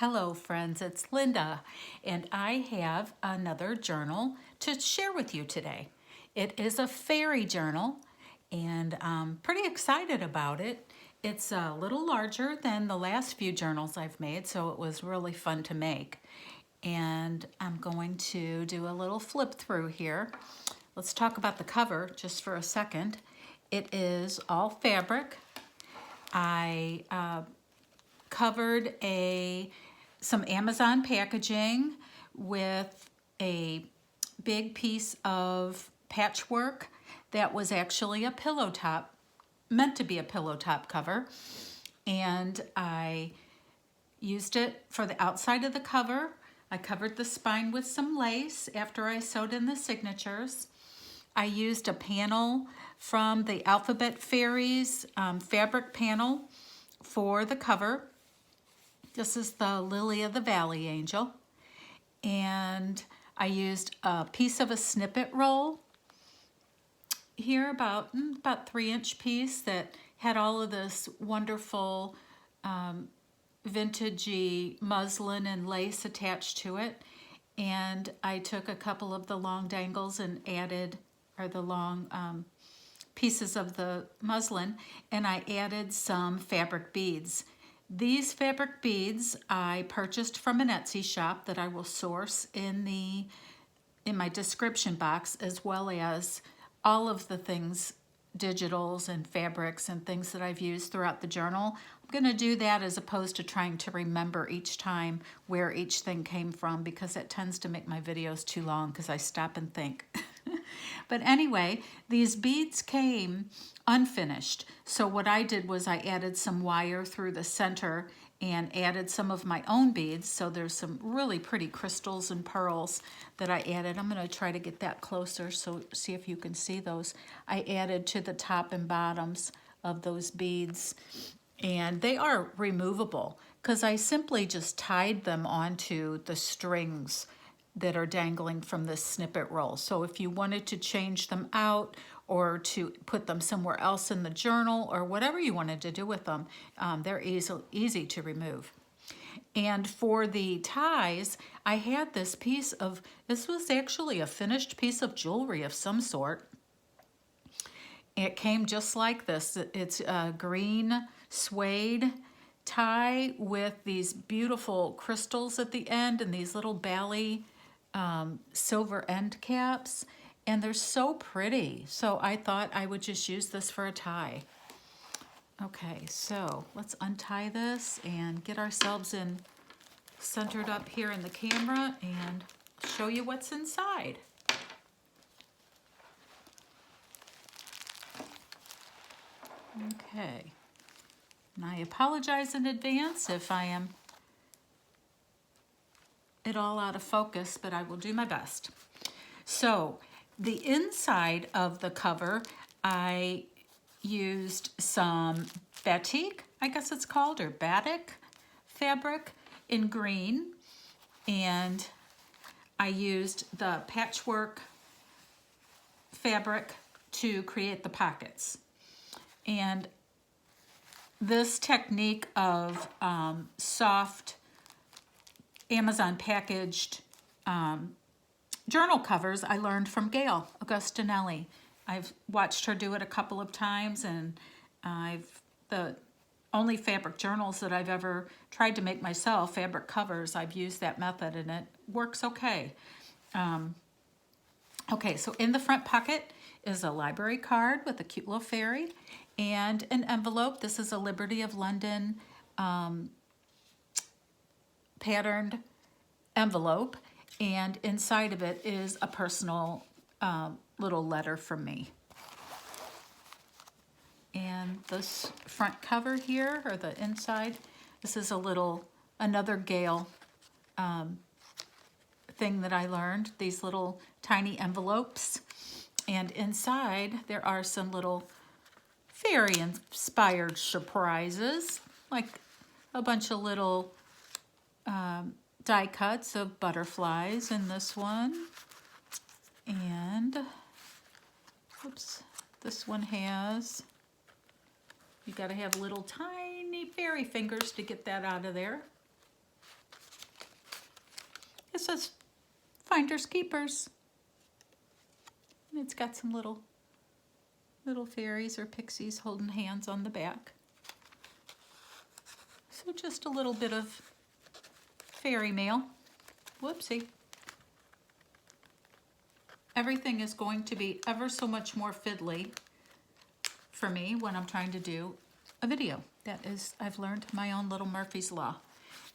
Hello friends, it's Linda, and I have another journal to share with you today. It is a fairy journal, and I'm pretty excited about it. It's a little larger than the last few journals I've made, so it was really fun to make. And I'm going to do a little flip through here. Let's talk about the cover just for a second. It is all fabric. I covered some Amazon packaging with a big piece of patchwork that was actually a pillow top, meant to be a pillow top cover, and I used it for the outside of the cover. I covered the spine with some lace after I sewed in the signatures. I used a panel from the Alphabet Fairies fabric panel for the cover. This is the Lily of the Valley Angel. And I used a piece of a snippet roll here, about 3-inch piece that had all of this wonderful vintagey muslin and lace attached to it. And I took a couple of the long dangles and added, or the long pieces of the muslin, and I added some fabric beads. These fabric beads I purchased from an Etsy shop that I will source in my description box, as well as all of the things, digitals and fabrics and things that I've used throughout the journal. I'm going to do that as opposed to trying to remember each time where each thing came from, because it tends to make my videos too long because I stop and think. But anyway, these beads came unfinished. So what I did was I added some wire through the center and added some of my own beads. So there's some really pretty crystals and pearls that I added. I'm going to try to get that closer, so see if you can see those. I added to the top and bottoms of those beads, and they are removable because I simply just tied them onto the strings that are dangling from this snippet roll. So if you wanted to change them out or to put them somewhere else in the journal or whatever you wanted to do with them, they're easy to remove. And for the ties, I had this this was actually a finished piece of jewelry of some sort. It came just like this. It's a green suede tie with these beautiful crystals at the end and these little bally silver end caps, and they're so pretty. So I thought I would just use this for a tie. Okay, so let's untie this and get ourselves centered up here in the camera and show you what's inside. Okay, and I apologize in advance if I am it all out of focus, but I will do my best. So the inside of the cover, I used some batik, I guess it's called, or batik fabric in green, and I used the patchwork fabric to create the pockets. And this technique of soft Amazon packaged journal covers I learned from Gail Augustinelli. I've watched her do it a couple of times, and the only fabric journals that I've ever tried to make myself, fabric covers, I've used that method and it works okay. Okay, so in the front pocket is a library card with a cute little fairy and an envelope. This is a Liberty of London patterned envelope, and inside of it is a personal little letter from me. And this front cover here, or the inside, this is another Gail thing that I learned, these little tiny envelopes. And inside there are some little fairy inspired surprises, like a bunch of little die cuts of butterflies in this one, and oops, this one has, you got to have little tiny fairy fingers to get that out of there. It says Finders Keepers. And it's got some little fairies or pixies holding hands on the back. So just a little bit of fairy mail. Whoopsie. Everything is going to be ever so much more fiddly for me when I'm trying to do a video. That is, I've learned my own little Murphy's Law.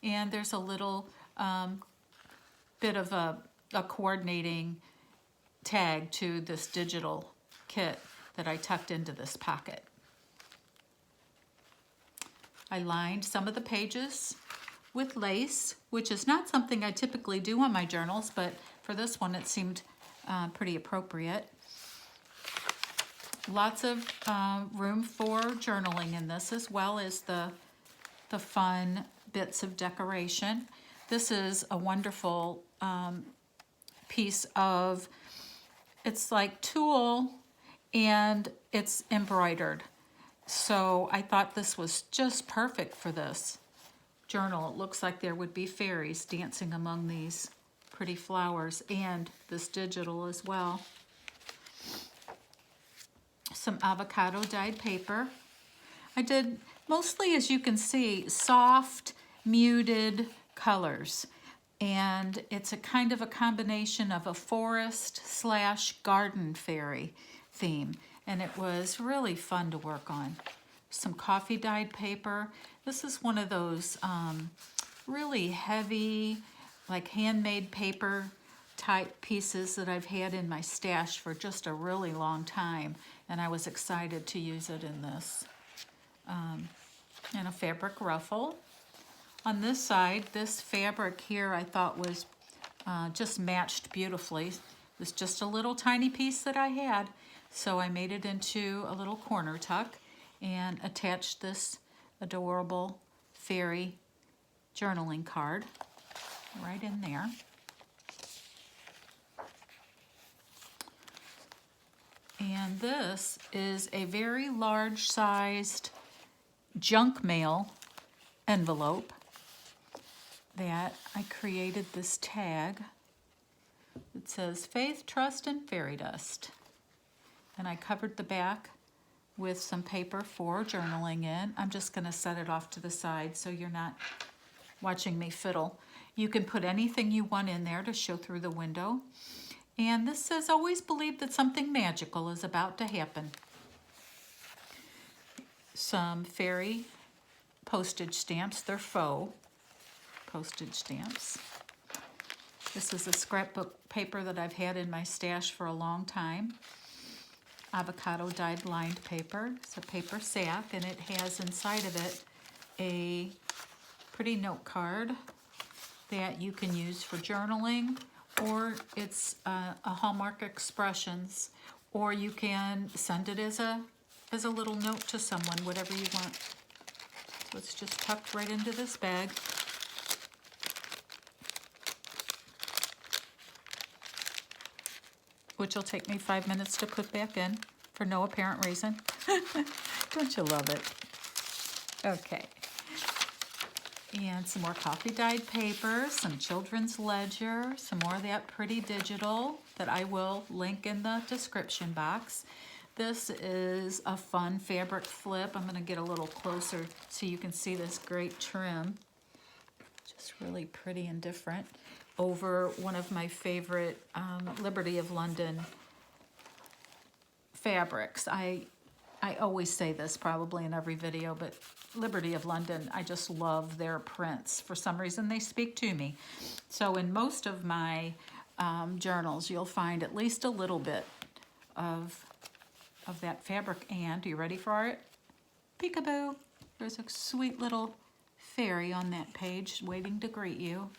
And there's a little bit of a coordinating tag to this digital kit that I tucked into this pocket. I lined some of the pages with lace, which is not something I typically do on my journals, but for this one it seemed pretty appropriate. Lots of room for journaling in this, as well as the fun bits of decoration. This is a wonderful piece of, it's like tulle and it's embroidered. So I thought this was just perfect for this journal. It looks like there would be fairies dancing among these pretty flowers, and this digital as well. Some avocado dyed paper. I did mostly, as you can see, soft, muted colors. And it's a kind of a combination of a forest/garden fairy theme. And it was really fun to work on. Some coffee dyed paper. This is one of those really heavy, like handmade paper type pieces that I've had in my stash for just a really long time. And I was excited to use it in this. And a fabric ruffle. On this side, this fabric here I thought was just matched beautifully. It was just a little tiny piece that I had. So I made it into a little corner tuck and attached this adorable fairy journaling card right in there. And this is a very large sized junk mail envelope that I created this tag. It says Faith, Trust, and Fairy Dust. And I covered the back with some paper for journaling in. I'm just going to set it off to the side so you're not watching me fiddle. You can put anything you want in there to show through the window. And this says, always believe that something magical is about to happen. Some fairy postage stamps. They're faux postage stamps. This is a scrapbook paper that I've had in my stash for a long time. Avocado dyed lined paper. It's a paper sack, and it has inside of it a pretty note card that you can use for journaling, or it's a Hallmark Expressions, or you can send it as a little note to someone, whatever you want. So it's just tucked right into this bag. Which will take me 5 minutes to put back in for no apparent reason. Don't you love it? Okay. And some more coffee dyed paper, some children's ledger, some more of that pretty digital that I will link in the description box. This is a fun fabric flip. I'm going to get a little closer so you can see this great trim. Just really pretty and different. Over one of my favorite Liberty of London fabrics. I always say this probably in every video, but Liberty of London, I just love their prints. For some reason, they speak to me. So in most of my journals, you'll find at least a little bit of that fabric. And, are you ready for it? Peekaboo! There's a sweet little fairy on that page waiting to greet you.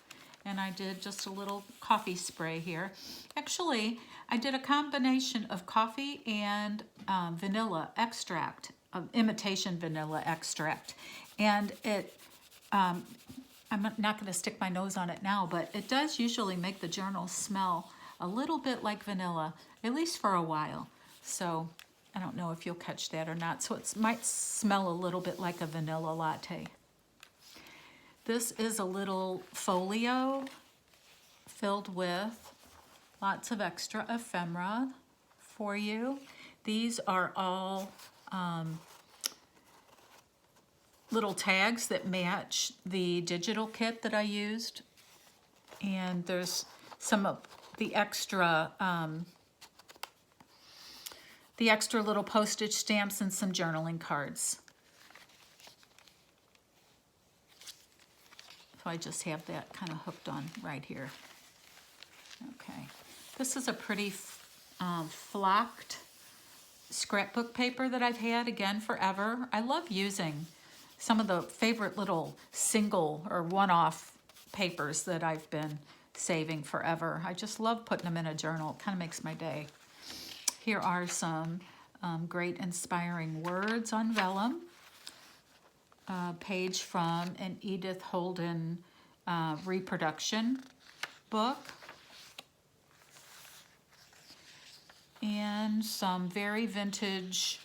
And I did just a little coffee spray here. Actually, I did a combination of coffee and vanilla extract, imitation vanilla extract. And I'm not going to stick my nose on it now, but it does usually make the journal smell a little bit like vanilla, at least for a while. So I don't know if you'll catch that or not. So it might smell a little bit like a vanilla latte. This is a little folio filled with lots of extra ephemera for you. These are all little tags that match the digital kit that I used. And there's some of the extra little postage stamps and some journaling cards. So I just have that kind of hooked on right here. Okay, this is a pretty flocked scrapbook paper that I've had, again, forever. I love using some of the favorite little single or one-off papers that I've been saving forever. I just love putting them in a journal. It kind of makes my day. Here are some great inspiring words on vellum. A page from an Edith Holden reproduction book. And some very vintage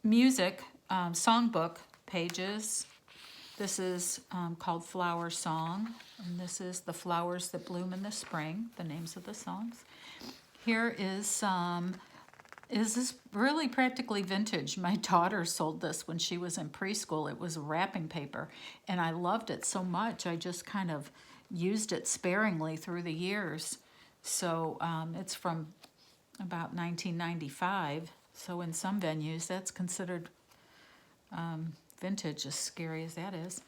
music songbook pages. This is called Flower Song, and this is The Flowers That Bloom in the Spring, the names of the songs. Here is some, is this really practically vintage? My daughter sold this when she was in preschool. It was wrapping paper, and I loved it so much, I just kind of used it sparingly through the years. So it's from about 1995. So in some venues, that's considered vintage, as scary as that is.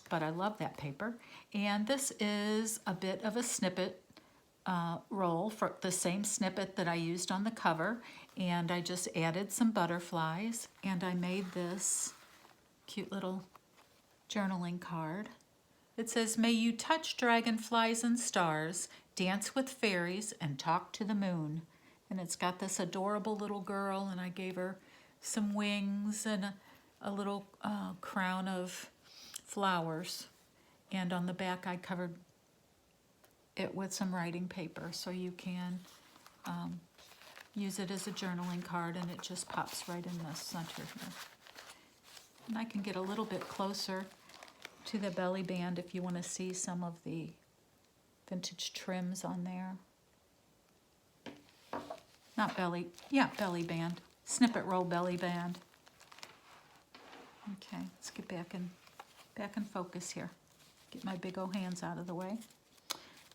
But I love that paper. And this is a bit of a snippet roll for the same snippet that I used on the cover. And I just added some butterflies. And I made this cute little journaling card. It says, "May you touch dragonflies and stars, dance with fairies, and talk to the moon." And it's got this adorable little girl, and I gave her some wings and a little crown of flowers. And on the back, I covered it with some writing paper, so you can use it as a journaling card, and it just pops right in the center here. And I can get a little bit closer to the belly band if you want to see some of the vintage trims on there. Not belly, yeah, belly band. Snippet roll belly band. Okay, let's get back in focus here. Get my big old hands out of the way.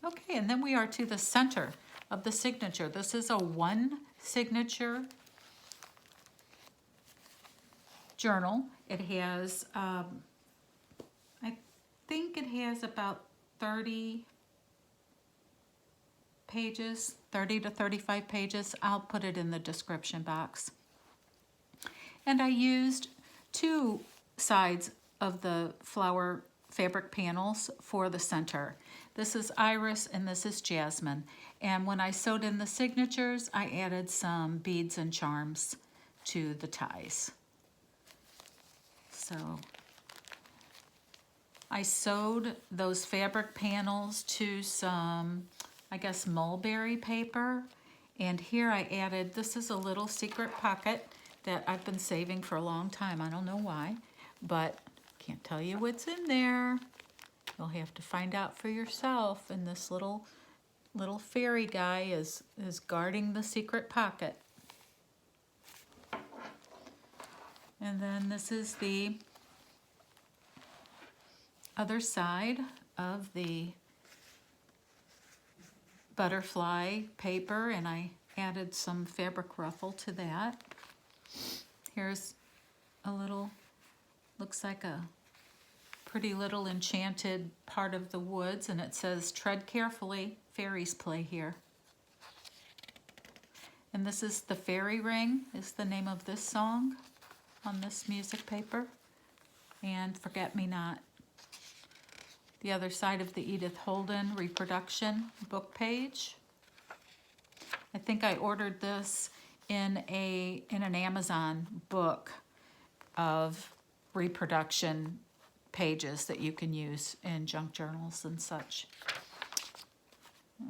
Okay, and then we are to the center of the signature. This is a one signature journal. It has, I think it has about 30 pages, 30 to 35 pages. I'll put it in the description box. And I used two sides of the flower fabric panels for the center. This is Iris and this is Jasmine. And when I sewed in the signatures, I added some beads and charms to the ties. So I sewed those fabric panels to some, I guess, mulberry paper. And here I added, this is a little secret pocket that I've been saving for a long time. I don't know why, but can't tell you what's in there. You'll have to find out for yourself. And this little fairy guy is guarding the secret pocket. And then this is the other side of the butterfly paper, and I added some fabric ruffle to that. Here's a little, looks like a pretty little enchanted part of the woods, and it says, "Tread carefully, fairies play here." And this is The Fairy Ring, is the name of this song on this music paper. And Forget Me Not. The other side of the Edith Holden reproduction book page. I think I ordered this in an Amazon book of reproduction pages that you can use in junk journals and such.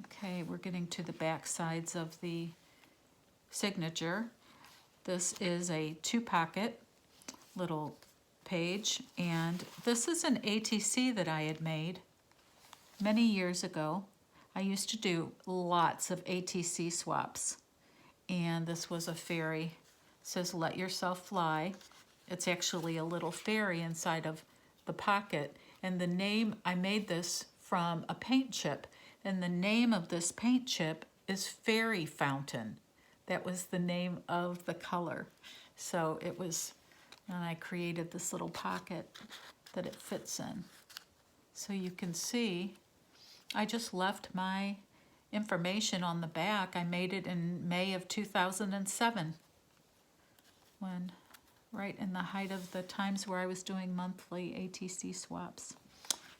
Okay, we're getting to the back sides of the signature. This is a 2-pocket little page, and this is an ATC that I had made. many years ago, I used to do lots of ATC swaps. And this was a fairy. It says, "Let yourself fly." It's actually a little fairy inside of the pocket. And the name, I made this from a paint chip. And the name of this paint chip is Fairy Fountain. That was the name of the color. So it was, and I created this little pocket that it fits in. So you can see, I just left my information on the back. I made it in May of 2007, when right in the height of the times where I was doing monthly ATC swaps.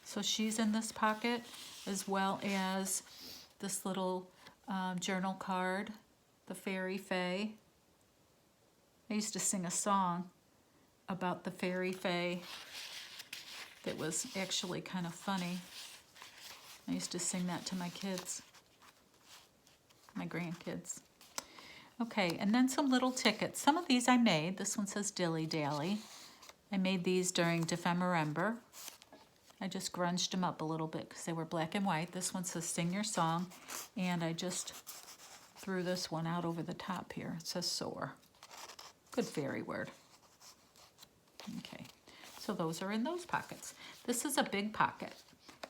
So she's in this pocket, as well as this little journal card, the Fairy Fae. I used to sing a song about the Fairy Fae that was actually kind of funny. I used to sing that to my kids, my grandkids. Okay, and then some little tickets. Some of these I made. This one says Dilly Dally. I made these during Defemember. I just grunged them up a little bit because they were black and white. This one says Sing Your Song, and I just threw this one out over the top here. It says Soar. Good fairy word. Okay, so those are in those pockets. This is a big pocket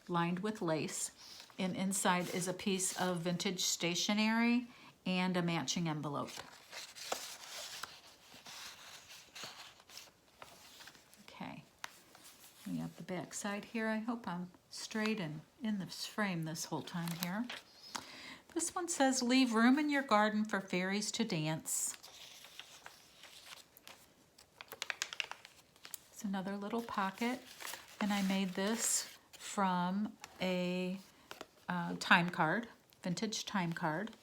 lined with lace, and inside is a piece of vintage stationery and a matching envelope. Okay, we have the back side here. I hope I'm straight and in this frame this whole time here. This one says, "Leave room in your garden for fairies to dance." It's another little pocket, and I made this from a time card, vintage time card.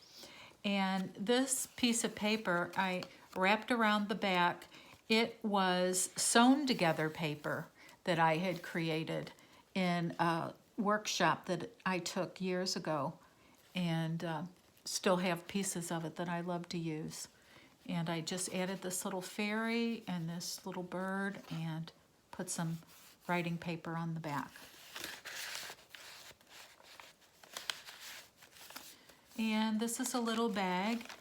And this piece of paper I wrapped around the back. It was sewn together paper that I had created in a workshop that I took years ago, and still have pieces of it that I love to use. And I just added this little fairy and this little bird and put some writing paper on the back. And this is a little bag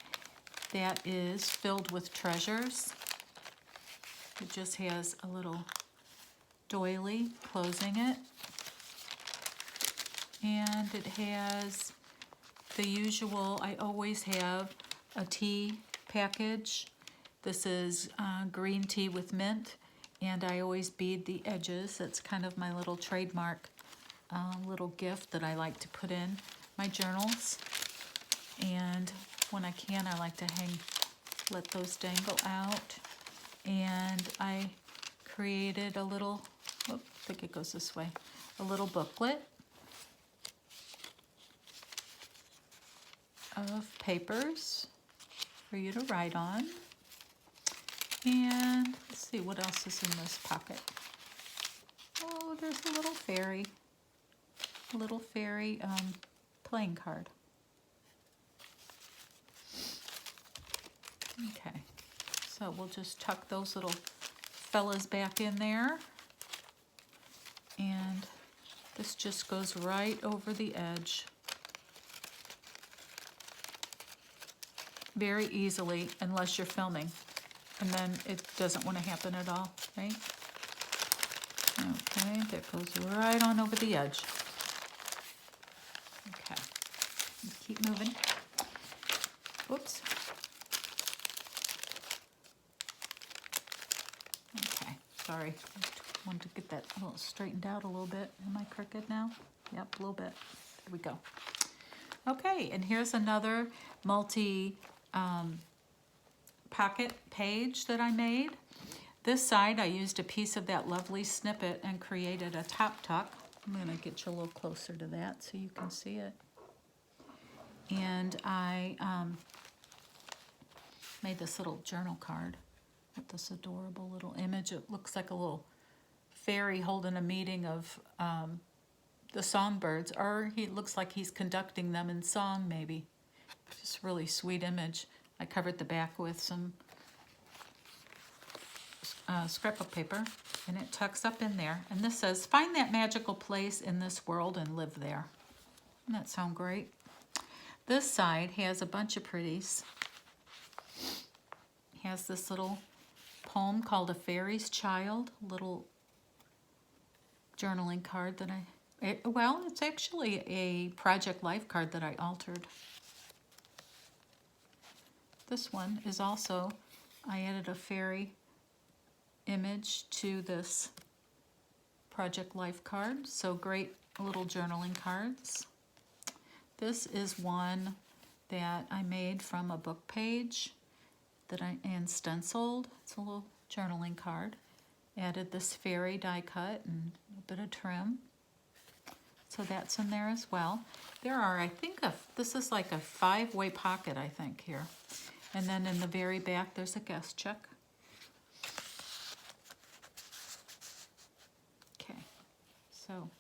that is filled with treasures. It just has a little doily closing it. And it has the usual, I always have a tea package. This is green tea with mint, and I always bead the edges. That's kind of my little trademark little gift that I like to put in my journals. And when I can, I like to let those dangle out. And I created a little, I think it goes this way, a little booklet of papers for you to write on. And let's see, what else is in this pocket? Oh, there's a little fairy playing card. Okay, so we'll just tuck those little fellas back in there. And this just goes right over the edge. Very easily, unless you're filming. And then it doesn't want to happen at all, right? Okay, that goes right on over the edge. Okay, let's keep moving. Whoops. Okay, sorry. I wanted to get that a little straightened out a little bit. Am I crooked now? Yep, a little bit. There we go. Okay, and here's another multi pocket page that I made. This side I used a piece of that lovely snippet and created a top tuck. I'm going to get you a little closer to that so you can see it. And I made this little journal card with this adorable little image. It looks like a little fairy holding a meeting of the songbirds, or he looks like he's conducting them in song maybe. Just a really sweet image. I covered the back with some scrapbook paper. and it tucks up in there. And this says, find that magical place in this world and live there. Doesn't that sound great? This side has a bunch of pretties. Has this little poem called A Fairy's Child, little journaling card that well, it's actually a project life card that I altered. This one is also, I added a fairy image to this project life card, so great little journaling cards. This is one that I made from a book page that and stenciled. It's a little journaling card. Added this fairy die cut and a bit of trim. So that's in there as well. There are, I think, this is like a 5-way pocket, I think, here. And then in the very back, there's a guest check. Okay, so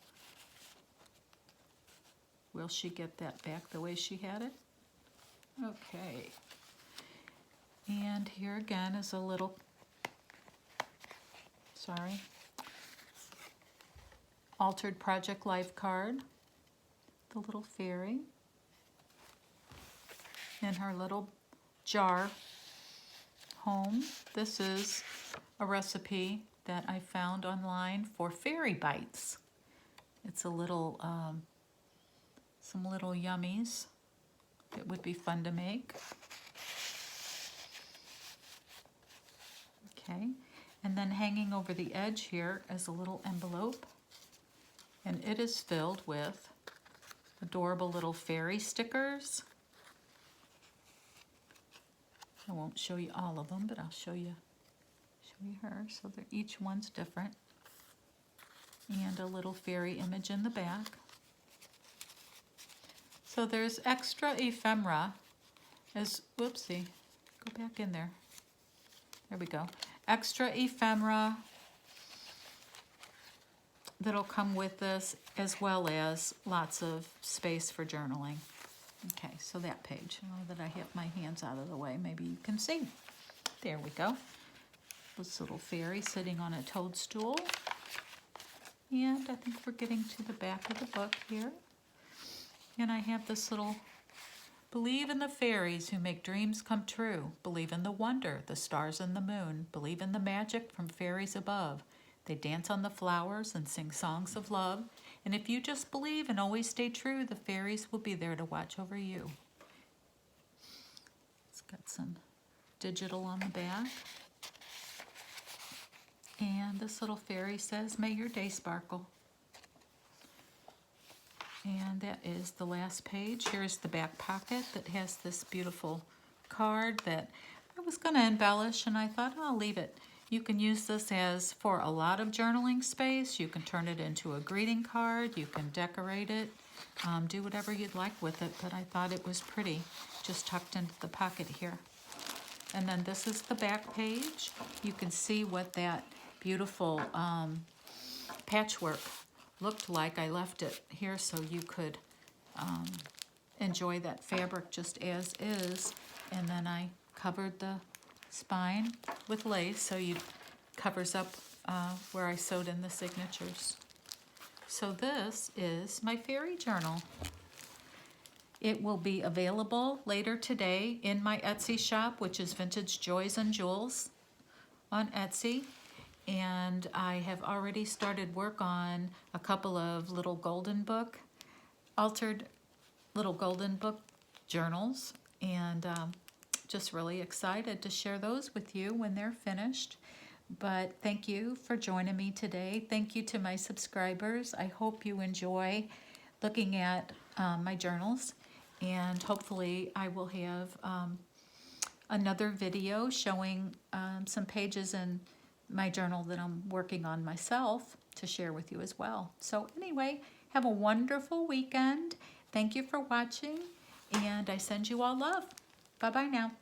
will she get that back the way she had it? Okay. And here again is a little, altered project life card. The little fairy in her little jar home. This is a recipe that I found online for fairy bites. It's a little, some little yummies that would be fun to make. Okay, and then hanging over the edge here is a little envelope, and it is filled with adorable little fairy stickers. I won't show you all of them, but I'll show you her. So each one's different, and a little fairy image in the back. So there's extra ephemera, whoopsie, go back in there. There we go. Extra ephemera that'll come with this, as well as lots of space for journaling. Okay, so that page, now that I have my hands out of the way, maybe you can see. There we go. This little fairy sitting on a toadstool. And I think we're getting to the back of the book here. And I have this little, believe in the fairies who make dreams come true. Believe in the wonder, the stars and the moon. Believe in the magic from fairies above. They dance on the flowers and sing songs of love. And if you just believe and always stay true, the fairies will be there to watch over you. It's got some digital on the back. And this little fairy says, may your day sparkle. And that is the last page. Here's the back pocket that has this beautiful card that I was going to embellish, and I thought, I'll leave it. You can use this as for a lot of journaling space. You can turn it into a greeting card. You can decorate it. Do whatever you'd like with it, but I thought it was pretty, just tucked into the pocket here. And then this is the back page. You can see what that beautiful patchwork looked like. I left it here so you could enjoy that fabric just as is. And then I covered the spine with lace so it covers up where I sewed in the signatures. So this is my fairy journal. It will be available later today in my Etsy shop, which is VintageJoysAndJewels on Etsy. And I have already started work on a couple of little altered little golden book journals, and just really excited to share those with you when they're finished. But thank you for joining me today. Thank you to my subscribers. I hope you enjoy looking at my journals, and hopefully I will have another video showing some pages in my journal that I'm working on myself to share with you as well. So anyway, have a wonderful weekend. Thank you for watching, and I send you all love. Bye-bye now.